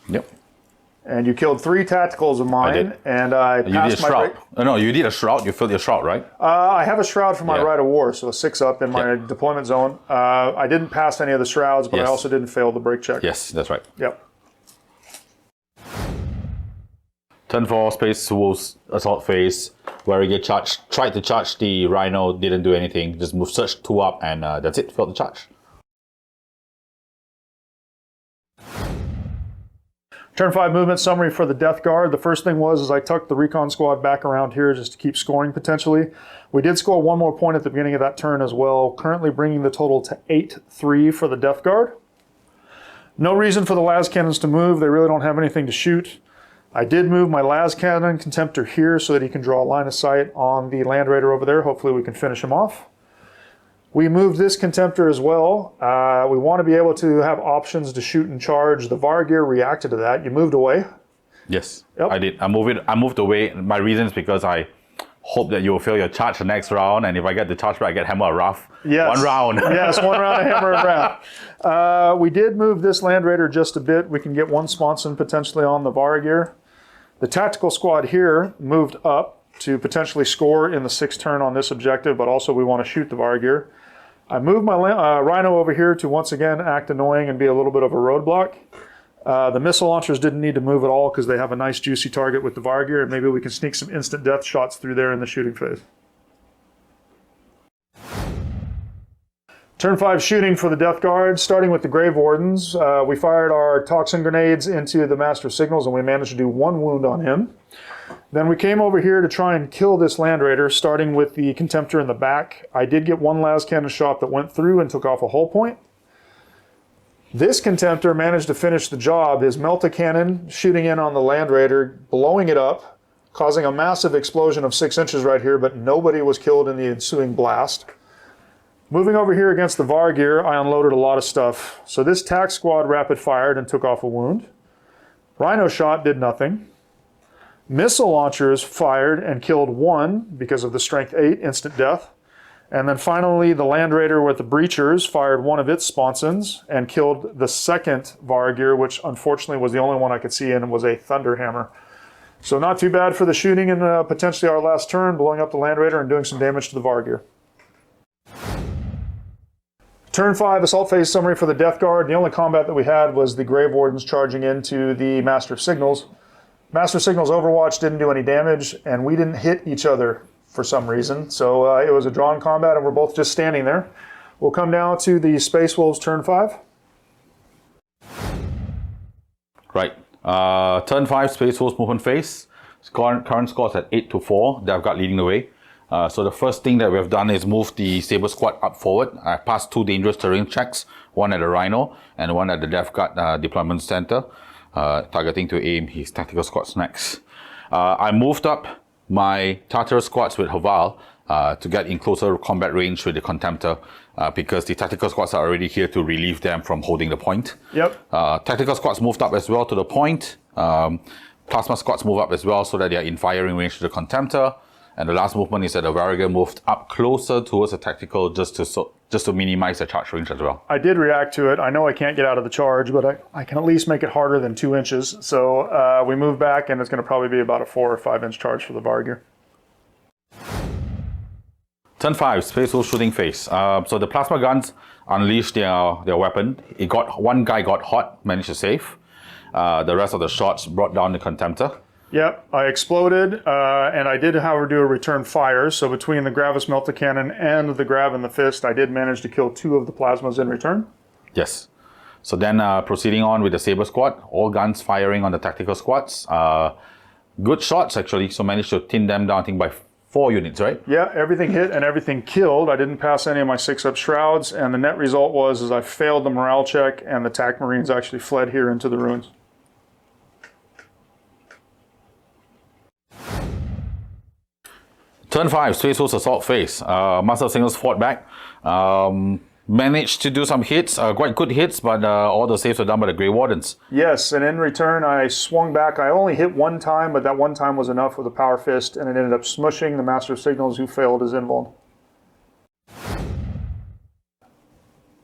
[SPEAKER 2] Yep.
[SPEAKER 1] And you killed 3 tacticals of mine,
[SPEAKER 2] I did.
[SPEAKER 1] And I
[SPEAKER 2] You did a
[SPEAKER 1] passed my...
[SPEAKER 2] shroud. No, you did a shroud. You filled your shroud, right?
[SPEAKER 1] I have a shroud for my
[SPEAKER 2] Yeah.
[SPEAKER 1] Rite of War, so a 6 up in my deployment zone. I didn't pass any of the shrouds, but I also didn't fail the break check.
[SPEAKER 2] Yes, that's right.
[SPEAKER 1] Yep.
[SPEAKER 2] Turn 4, Space Wolves assault phase. Warriyo charged, tried to charge the Rhino, didn't do anything. Just moved search 2 up, and that's it. Failed the charge.
[SPEAKER 1] Turn 5 movement summary for the Death Guard. The first thing was I tucked the recon squad back around here just to keep scoring potentially. We did score 1 more point at the beginning of that turn as well, currently bringing the total to 8-3 for the Death Guard. No reason for the las cannons to move. They really don't have anything to shoot. I did move my las cannon Contemptor here so that he can draw a line of sight on the Land Raider over there. Hopefully we can finish him off. We moved this Contemptor as well. We want to be able to have options to shoot and charge. The Vargear reacted to that. You moved away.
[SPEAKER 2] Yes,
[SPEAKER 1] Yep.
[SPEAKER 2] I did. I moved away. My reason is because I hope that you will fail your charge the next round, and if I get the charge back, I get Hammer of Wrath.
[SPEAKER 1] Yes.
[SPEAKER 2] 1 round.
[SPEAKER 1] Yes, 1 round of Hammer of Wrath. We did move this Land Raider just a bit. We can get 1 sponson potentially on the Vargear. The tactical squad here moved up to potentially score in the 6th turn on this objective, but also we want to shoot the Vargear. I moved my Rhino over here to once again act annoying and be a little bit of a roadblock. The missile launchers didn't need to move at all because they have a nice juicy target with the Vargear, and maybe we can sneak some instant death shots through there in the shooting phase. Turn 5 shooting for the Death Guard, starting with the Grave Wardens. We fired our toxin grenades into the Master of Signals, and we managed to do 1 wound on him. Then we came over here to try and kill this Land Raider, starting with the Contemptor in the back. I did get 1 las cannon shot that went through and took off a hull point. This Contemptor managed to finish the job. His Melta Cannon shooting in on the Land Raider, blowing it up, causing a massive explosion of 6 inches right here, but nobody was killed in the ensuing blast. Moving over here against the Vargear, I unloaded a lot of stuff. So this TAC squad rapid fired and took off a wound. Rhino shot did nothing. Missile launchers fired and killed 1 because of the strength 8, instant death. And then finally, the Land Raider with the Breachers fired 1 of its sponsons and killed the 2nd Vargear, which unfortunately was the only one I could see, and it was a Thunderhammer. So not too bad for the shooting in potentially our last turn, blowing up the Land Raider and doing some damage to the Vargear. Turn 5 assault phase summary for the Death Guard. The only combat that we had was the Grave Wardens charging into the Master of Signals. Master of Signals Overwatch didn't do any damage, and we didn't hit each other for some reason. So it was a drawn combat, and we're both just standing there. We'll come down to the Space Wolves turn 5.
[SPEAKER 2] Right. Turn 5, Space Wolves movement phase. Current score is at 8-4. Death Guard leading the way. So the first thing that we have done is move the Saber squad up forward. I passed 2 dangerous terrain checks, 1 at the Rhino and 1 at the Death Guard deployment center, targeting to aim his tactical squads next. I moved up my Tartar squads with Haval to get in closer combat range with the Contemptor because the tactical squads are already here to relieve them from holding the point.
[SPEAKER 1] Yep.
[SPEAKER 2] Tactical squads moved up as well to the point. Plasma squads move up as well so that they are in firing range to the Contemptor. And the last movement is that the Warriyo moved up closer towards the tactical just to minimize the charge range as well.
[SPEAKER 1] I did react to it. I know I can't get out of the charge, but I can at least make it harder than 2 inches. So we move back, and it's going to probably be about a 4 or 5 inch charge for the Vargear.
[SPEAKER 2] Turn 5, Space Wolf shooting phase. So the plasma guns unleashed their weapon. One guy got hot, managed to save. The rest of the shots brought down the Contemptor.
[SPEAKER 1] Yep, I exploded, and I did, however, do a return fire. So between the Gravis Melta Cannon and the Grav and the Fist, I did manage to kill 2 of the plasmas in return.
[SPEAKER 2] Yes. So then proceeding on with the Saber Squad, all guns firing on the tactical squads. Good shots, actually. So managed to thin them down, I think, by 4 units, right?
[SPEAKER 1] Yeah, everything hit and everything killed. I didn't pass any of my 6-up shrouds, and the net result was I failed the morale check, and the TAC Marines actually fled here into the ruins.
[SPEAKER 2] Turn 5, Space Wolves Assault Phase. Master of Signals fought back. Managed to do some hits, quite good hits, but all the saves were done by the Grey Wardens.
[SPEAKER 1] Yes, and in return, I swung back. I only hit 1 time, but that 1 time was enough with a Power Fist, and it ended up smushing the Master of Signals, who failed his invuln.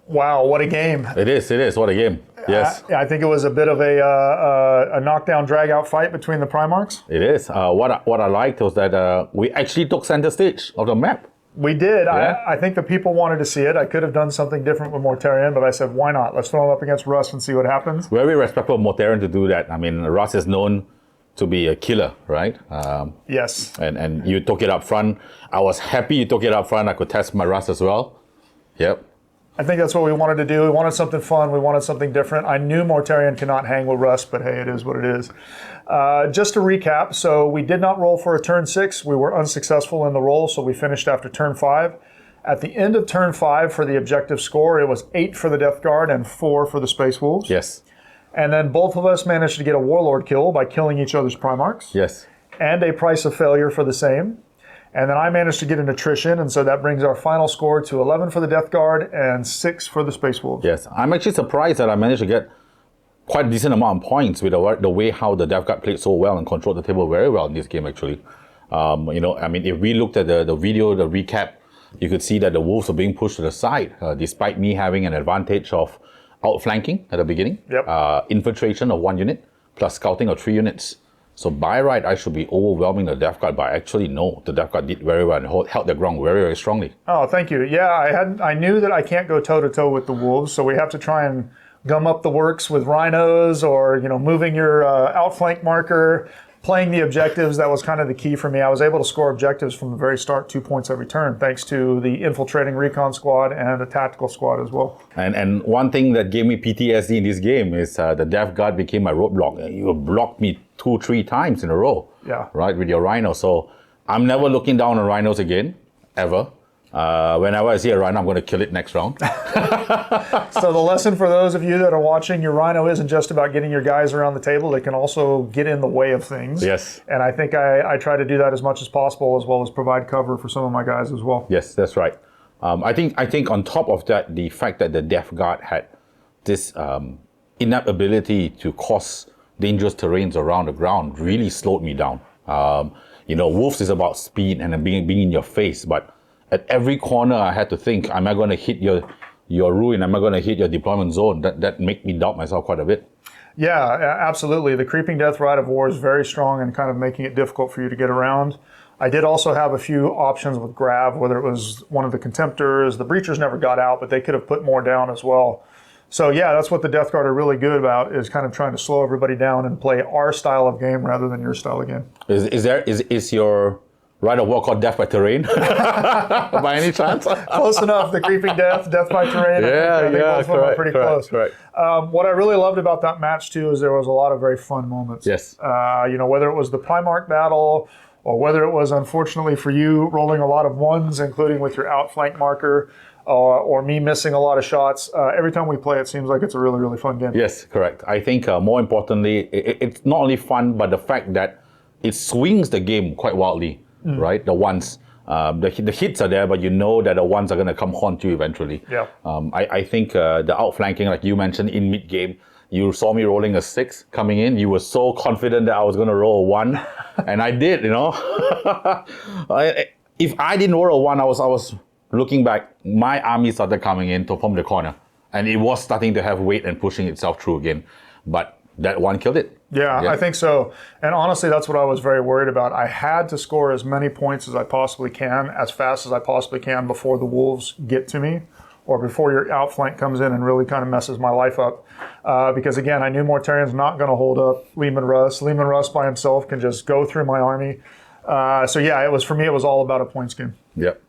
[SPEAKER 1] Wow, what a game.
[SPEAKER 2] It is. What a game. Yes.
[SPEAKER 1] I think it was a bit of a knockdown, drag-out fight between the Primarchs.
[SPEAKER 2] It is. What I liked was that we actually took center stage of the map.
[SPEAKER 1] We did.
[SPEAKER 2] Yeah.
[SPEAKER 1] I think the people wanted to see it. I could have done something different with Mortarion, but I said, why not? Let's throw him up against Russ and see what happens.
[SPEAKER 2] Very respectful of Mortarion to do that. I mean, Russ is known to be a killer, right?
[SPEAKER 1] Yes.
[SPEAKER 2] And you took it up front. I was happy you took it up front. I could test my Russ as well. Yep.
[SPEAKER 1] I think that's what we wanted to do. We wanted something fun. We wanted something different. I knew Mortarion cannot hang with Russ, but hey, it is what it is. Just to recap, so we did not roll for a turn 6. We were unsuccessful in the roll, so we finished after turn 5. At the end of turn 5 for the objective score, it was 8 for the Death Guard and 4 for the Space Wolves.
[SPEAKER 2] Yes.
[SPEAKER 1] And then both of us managed to get a Warlord kill by killing each other's Primarchs.
[SPEAKER 2] Yes.
[SPEAKER 1] And a price of failure for the same. And then I managed to get an attrition, and so that brings our final score to 11 for the Death Guard and 6 for the Space Wolves.
[SPEAKER 2] Yes. I'm actually surprised that I managed to get quite a decent amount of points with the way how the Death Guard played so well and controlled the table very well in this game, actually. I mean, if we looked at the video, the recap, you could see that the Wolves were being pushed to the side, despite me having an advantage of outflanking at the beginning, infiltration of 1 unit, plus scouting of 3 units. So by right, I should be overwhelming the Death Guard, but actually no, the Death Guard did very well and held their ground very, very strongly.
[SPEAKER 1] Oh, thank you. Yeah, I knew that I can't go toe-to-toe with the Wolves, so we have to try and gum up the works with rhinos or, moving your outflank marker, playing the objectives. That was kind of the key for me. I was able to score objectives from the very start, 2 points every turn, thanks to the infiltrating recon squad and a tactical squad as well.
[SPEAKER 2] And one thing that gave me PTSD in this game is the Death Guard became my roadblock. You blocked me 2-3 times in a row, right, with your rhino. So I'm never looking down on rhinos again, ever. Whenever I see a rhino, I'm going to kill it next round.
[SPEAKER 1] So the lesson for those of you that are watching, your rhino isn't just about getting your guys around the table. They can also get in the way of things.
[SPEAKER 2] Yes.
[SPEAKER 1] And I think I try to do that as much as possible, as well as provide cover for some of my guys as well.
[SPEAKER 2] Yes, that's right. I think on top of that, the fact that the Death Guard had this inept ability to cross dangerous terrains around the ground really slowed me down. Wolves is about speed and being in your face, but at every corner I had to think, am I going to hit your ruin? Am I going to hit your deployment zone? That made me doubt myself quite a bit.
[SPEAKER 1] Yeah, absolutely. The creeping death ride of war is very strong and kind of making it difficult for you to get around. I did also have a few options with Grav, whether it was one of the Contemptors. The Breachers never got out, but they could have put more down as well. So yeah, that's what the Death Guard are really good about, is kind of trying to slow everybody down and play our style of game rather than your style of game.
[SPEAKER 2] Is your ride of war called Death by Terrain? By any chance?
[SPEAKER 1] Close enough. The Creeping Death, Death by Terrain. I think both of them are pretty close.
[SPEAKER 2] Correct.
[SPEAKER 1] What I really loved about that match too is there was a lot of very fun moments.
[SPEAKER 2] Yes.
[SPEAKER 1] Whether it was the Primarch battle, or whether it was, unfortunately for you, rolling a lot of 1s, including with your outflank marker, or me missing a lot of shots. Every time we play, it seems like it's a really, really fun game.
[SPEAKER 2] Yes, correct. I think more importantly, it's not only fun, but the fact that it swings the game quite wildly, right? The ones, the hits are there, but you know that the ones are going to come haunt you eventually.
[SPEAKER 1] Yeah.
[SPEAKER 2] I think the outflanking, like you mentioned in mid-game, you saw me rolling a 6 coming in. You were so confident that I was going to roll a 1, and I did. If I didn't roll a 1, I was looking back. My army started coming in from the corner, and it was starting to have weight and pushing itself through again. But that 1 killed it.
[SPEAKER 1] Yeah, I think so. And honestly, that's what I was very worried about. I had to score as many points as I possibly can, as fast as I possibly can before the Wolves get to me, or before your outflank comes in and really kind of messes my life up. Because again, I knew Mortarion's not going to hold up Leman Russ. Leman Russ by himself can just go through my army. So yeah, for me, it was all about a points game.
[SPEAKER 2] Yep.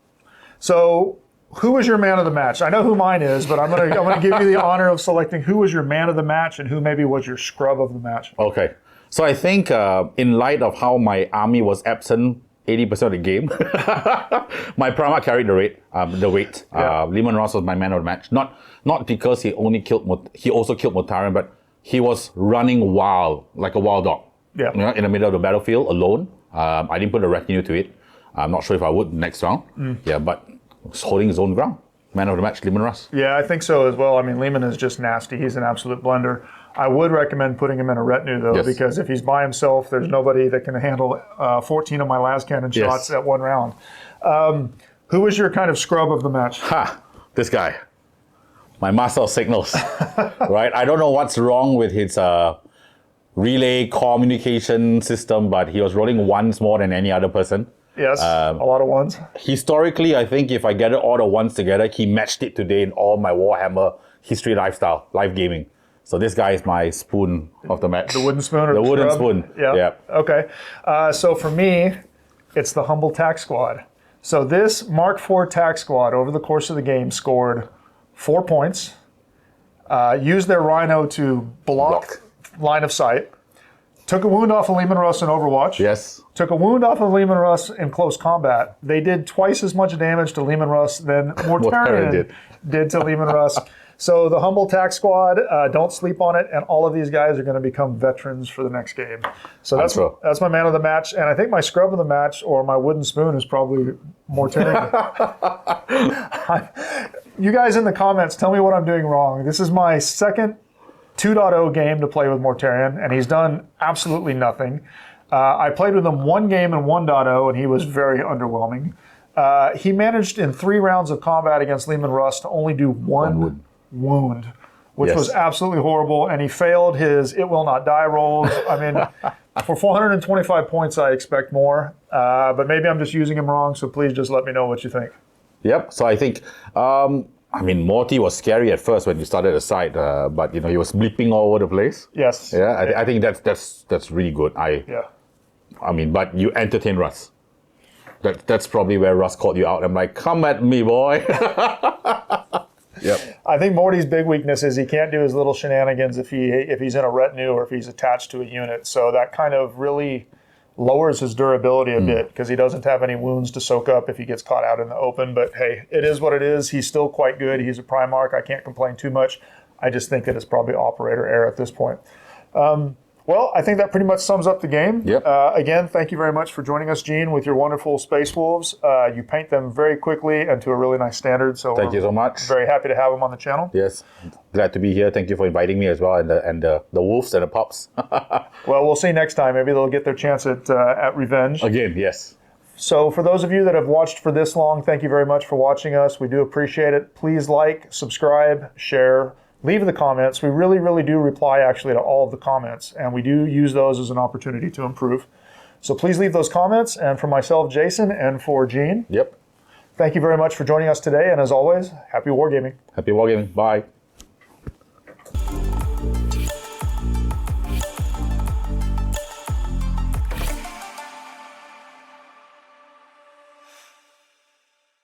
[SPEAKER 1] So who was your man of the match? I know who mine is, but I'm gonna give you the honor of selecting who was your man of the match and who maybe was your scrub of the match.
[SPEAKER 2] Okay. So I think in light of how my army was absent 80% of the game, my Primarch carried the weight.
[SPEAKER 1] Yeah.
[SPEAKER 2] Leman Russ was my man of the match. Not because he also killed Mortarion, but he was running wild, like a wild dog.
[SPEAKER 1] Yeah.
[SPEAKER 2] You know, in the middle of the battlefield alone. I didn't put a retinue to it. I'm not sure if I would next round. Yeah, but was holding his own ground. Man of the match, Leman Russ.
[SPEAKER 1] Yeah, I think so as well. I mean, Leman is just nasty. He's an absolute blender. I would recommend putting him in a retinue, though,
[SPEAKER 2] Yes.
[SPEAKER 1] because if he's by himself, there's nobody that can handle 14 of my las cannon shots at one round. Who was your kind of scrub of the match?
[SPEAKER 2] This guy. My master of signals. Right? I don't know what's wrong with his relay communication system, but he was rolling ones more than any other person.
[SPEAKER 1] Yes, a lot of ones.
[SPEAKER 2] Historically, I think if I gathered all the ones together, he matched it today in all my Warhammer history lifestyle, live gaming. So this guy is my spoon of the match.
[SPEAKER 1] The wooden spoon or
[SPEAKER 2] the wooden
[SPEAKER 1] scrub?
[SPEAKER 2] spoon.
[SPEAKER 1] Yeah. Okay. So for me, it's the Humble Tack Squad. So this Mark IV Tack Squad over the course of the game scored 4 points, used their Rhino to block line of sight, took a wound off of Leman Russ in Overwatch.
[SPEAKER 2] Yes.
[SPEAKER 1] Took a wound off of Leman Russ in close combat. They did twice as much damage to Leman Russ than Mortarion did to Leman Russ. So the Humble Tack Squad, don't sleep on it, and all of these guys are going to become veterans for the next game. So that's my man of the match, and I think my scrub of the match, or my wooden spoon, is probably Mortarion. You guys in the comments, tell me what I'm doing wrong. This is my second 2.0 game to play with Mortarion, and he's done absolutely nothing. I played with him one game in 1.0, and he was very underwhelming. He managed in 3 rounds of combat against Leman Russ to only do one wound, which was absolutely horrible, and he failed his It Will Not Die rolls. I mean, for 425 points, I expect more, but maybe I'm just using him wrong, so please just let me know what you think.
[SPEAKER 2] Yep. So I think, Morty was scary at first when you started the site, but he was bleeping all over the place.
[SPEAKER 1] Yes.
[SPEAKER 2] Yeah. I think that's really good. But you entertain Russ. That's probably where Russ called you out. I'm like, come at me, boy. Yep.
[SPEAKER 1] I think Morty's big weakness is he can't do his little shenanigans if he's in a retinue or if he's attached to a unit. So that kind of really lowers his durability a bit because he doesn't have any wounds to soak up if he gets caught out in the open. But hey, it is what it is. He's still quite good. He's a Primarch. I can't complain too much. I just think that it's probably operator error at this point. Well, I think that pretty much sums up the game.
[SPEAKER 2] Yep.
[SPEAKER 1] Again, thank you very much for joining us, Gene, with your wonderful Space Wolves. You paint them very quickly and to a really nice standard. So
[SPEAKER 2] Thank you so much.
[SPEAKER 1] Very happy to have them on the channel.
[SPEAKER 2] Yes. Glad to be here. Thank you for inviting me as well, and the wolves and the pups.
[SPEAKER 1] Well, we'll see next time. Maybe they'll get their chance at revenge.
[SPEAKER 2] Again, yes.
[SPEAKER 1] So for those of you that have watched for this long, thank you very much for watching us. We do appreciate it. Please like, subscribe, share, leave the comments. We really, really do reply actually to all of the comments, and we do use those as an opportunity to improve. So please leave those comments. And for myself, Jason, and for Gene,
[SPEAKER 2] Yep.
[SPEAKER 1] thank you very much for joining us today. And as always, happy wargaming.
[SPEAKER 2] Happy wargaming. Bye.